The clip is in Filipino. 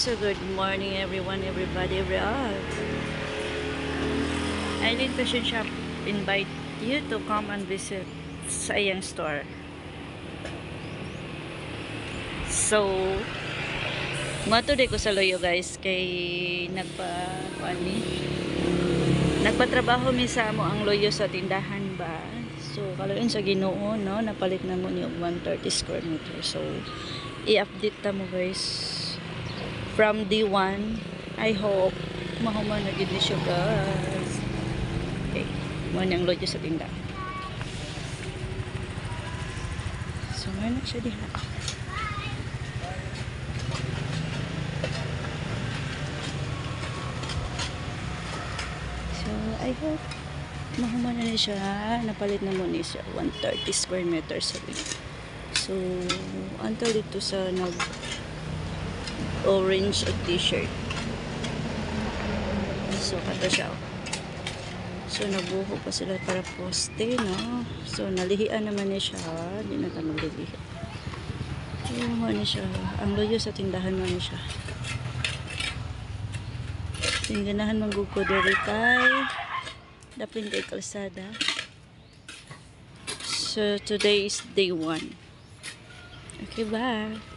So good morning everyone, everybody, everyone. Eileen Fashion Shop invite you to come and visit sa iyang store. So, matuloy ko sa loyo guys kay nagpatrabaho mi sa mo ang loyo sa tindahan ba. So, kaluin sa Ginoo no, napalit na mo ni 130 square meter. So, i-update ta mo guys. From D1, I hope mahuman na gid ni siya guys. Okay, mo nang loyo sa tindahan. So, may na siya diha. So, I hope mahuman na siya. Napalit na mo ni siya 130 square meters. So, until dito sa orange t-shirt. So, kato siya. So, nabuho pa sila para poste, no? So, nalihian naman niya siya. Hindi na tayo maglilihi. Ano niya siya. Ang loyo sa tindahan mo niya siya. Tingganahan manggugudori kay Dapling kay Kalsada. So, today is day 1. Okay, bye.